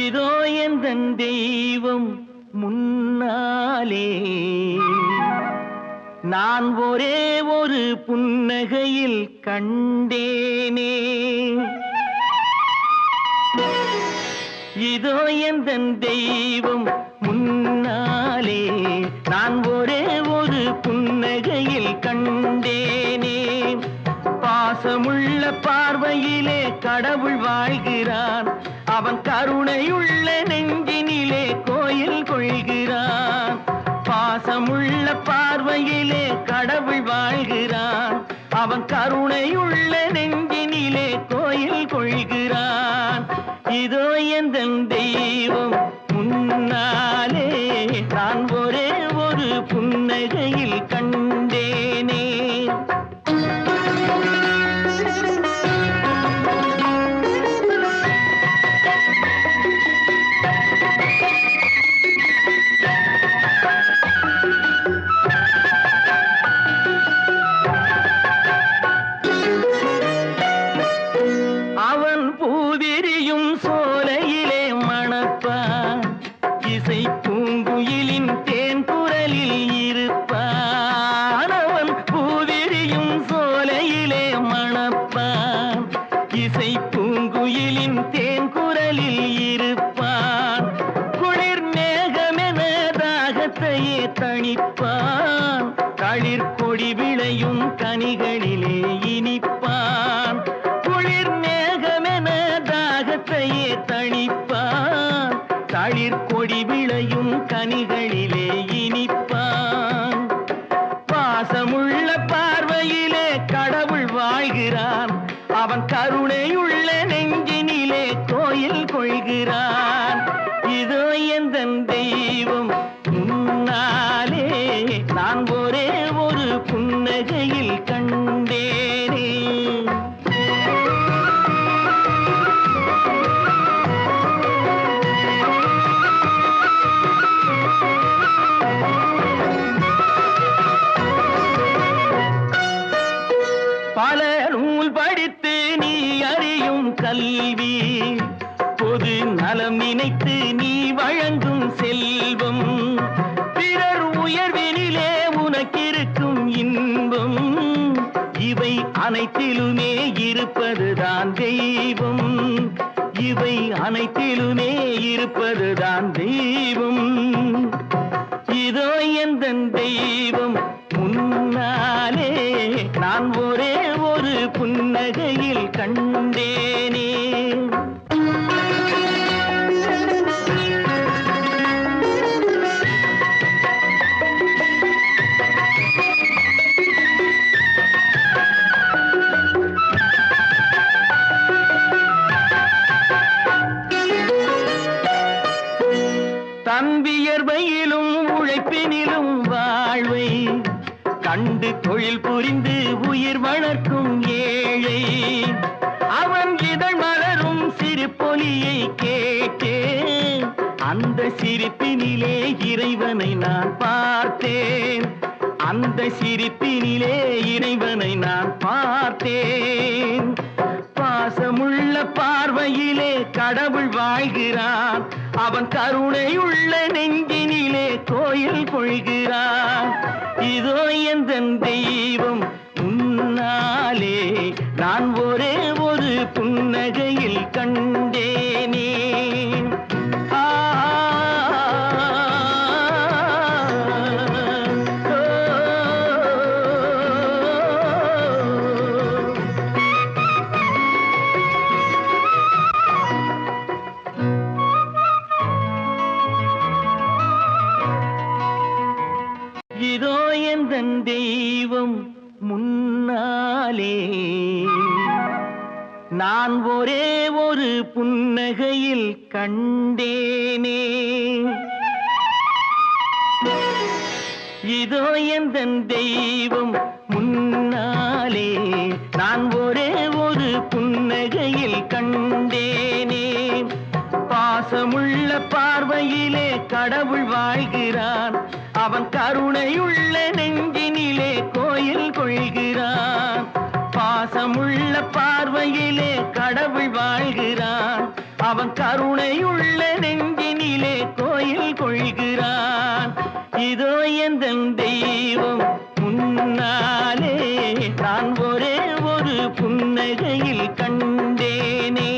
இதோ எந்தன் தெய்வம் முன்னாலே நான் ஒரே ஒரு புன்னகையில் கண்டேனே. இதோ எந்தன் தெய்வம் முன்னாலே நான் ஒரே ஒரு புன்னகையில் கண்டேனே. பாசமுள்ள பார்வையிலே கடவுள் வாழ்கிறான், அவன் கருணையுள்ள நெஞ்சினிலே கோயில் கொள்கிறான். பாசமுள்ள பார்வையிலே கடவுள் வாழ்கிறான், அவன் கருணையுள்ள நெஞ்சினிலே கோயில் கொள்கிறான். இதோ எந்தன் தெய்வம் முன்னாலே நான் ஒரே ஒரு புன்னகையில் கண்டேனே. அவன் பூவிரியும் சோலையிலே மணப்பான், இசை பூங்குயிலின் தேன் குரலில் இருப்பான். அவன் பூவிரியும் சோலையிலே மணப்பான், இசை பூங்குயிலின் தேன் குரலில் இருப்பான். குளிர் மேகமென தாகத்தையே தணிப்பான், களிர் கொடி விளையும் கனிகளிலே இனிப்பான். குளிர் மேகமென தாகத்தையே தணிப்பான், களிர் கொடி விளையும் கனிகளிலே இனிப்பான். பாசமுள்ள பார்வையிலே கடவுள் வாழ்கிறான், அவன் கருணையுள்ள நெஞ்சினிலே கோயில் கொள்கிறான். இதோ எந்தன் தெய்வம் முன்னாலே நான் ஒரே ஒரு புன்னகையில் கண்டேனே. பல நூல் படித்து நீ அறியும் கல்வி, பொது நலம் நினைத்து நீ வழங்கும் செல்வம், பிறர் உயர்வினிலே உனக்கிருக்கும் இன்பம், இவை அனைத்திலுமே இருப்பதுதான் தெய்வம், இவை அனைத்திலுமே இருப்பதுதான் தெய்வம். இதோ எந்தன் தெய்வம் முன்னாலே நான் ஒரே ஒரு புன்னகையில் கண்டேனே. தன் வியர்வையிலும் உழைப்பினிலும் வாழ்வை கண்டு தொழில் புரிந்து உயிர் வளர்க்கும் ஏழை, அவன் இதழ் மலரும் சிரிப்பொலியை கேட்டேன், அந்த சிரிப்பினிலே இறைவனை நான் பார்த்தேன், அந்த சிரிப்பினிலே இறைவனை நான் பார்த்தேன். பாசமுள்ள பார்வையிலே கடவுள் வாழ்கிறான், அவன் கருணையுள்ள நெஞ்சினிலே கோயில் கொள்கிறான். இதோ எந்தன் தெய்வம் முன்னாலே நான் ஒரே ஒரு புன்னகையில் கண்டேனே. இதோ எந்தன் தெய்வம் முன்னாலே நான் ஒரே ஒரு புன்னகையில் கண்டேனே. இதோ எந்தன் தெய்வம் முன்னாலே நான் ஒரே ஒரு புன்னகையில் கண்டேனே. பாசமுள்ள பார்வையிலே கடவுள் வாழ்கிறான், அவன் கருணையுள்ள நெஞ்சினிலே கோயில் கொள்கிறான். பாசமுள்ள பார்வையிலே கடவுள் வாழ்கிறான், அவன் கருணையுள்ள இதோ எந்தன் தெய்வம் முன்னாலே நான் ஒரே ஒரு புன்னகையில் கண்டேனே.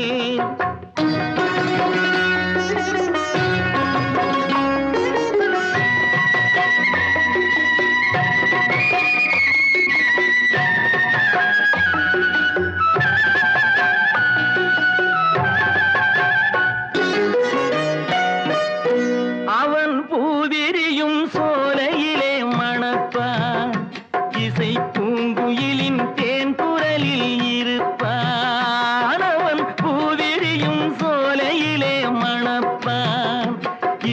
அவன் பூவிரியும் சோலையிலே மணப்பான், இசை பூங்குயிலின் தேன் குரலில் இருப்பான். அவன் பூவிரியும் சோலையிலே மணப்பான்,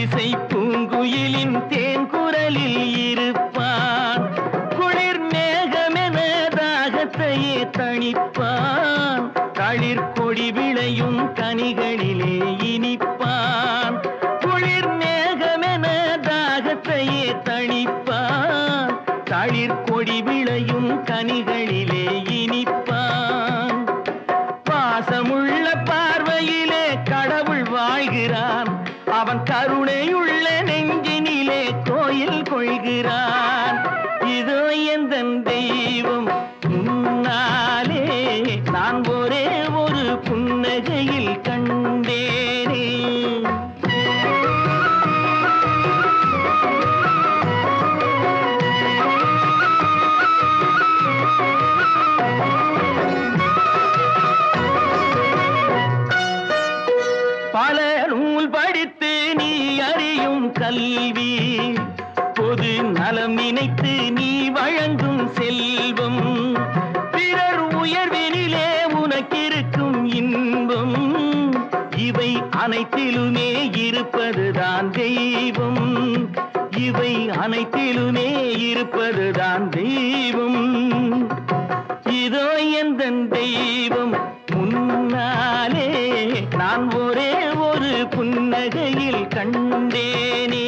இசை பூங்குயிலின் தேன் குரலில் இருப்பான். குளிர் மேகமென தாகத்தையே தணிப்பான், களிர் கொடி விளையும் கனிகளிலே இனிப்பான். குளிர் மேகமென தாகத்தையே தணிப்பான், களிர் கொடி விளையும் கனிகளிலே இனிப்பான். பாசமுள்ள பார்வையிலே கடவுள் வாழ்கிறான், அவன் கருணையுள்ள நெஞ்சினிலே கோயில் கொள்கிறான். இதோ எந்தன் தெய்வம் முன்னாலே நான் ஒரே ஒரு புன்னகையில் கண்டேனே. பல நூல் படித்து நீ அறியும் கல்வி, பொது நலம் நினைத்து நீ வழங்கும் செல்வம், பிறர் உயர்வினிலே உனக்கிருக்கும் இன்பம், இவை அனைத்திலுமே இருப்பதுதான் தெய்வம், இவை அனைத்திலுமே இருப்பதுதான் தெய்வம். இதோ எந்தன் தெய்வம் முன்னாலே நான் ஒரே ஒரு புன்னகையில் கண்டேனே.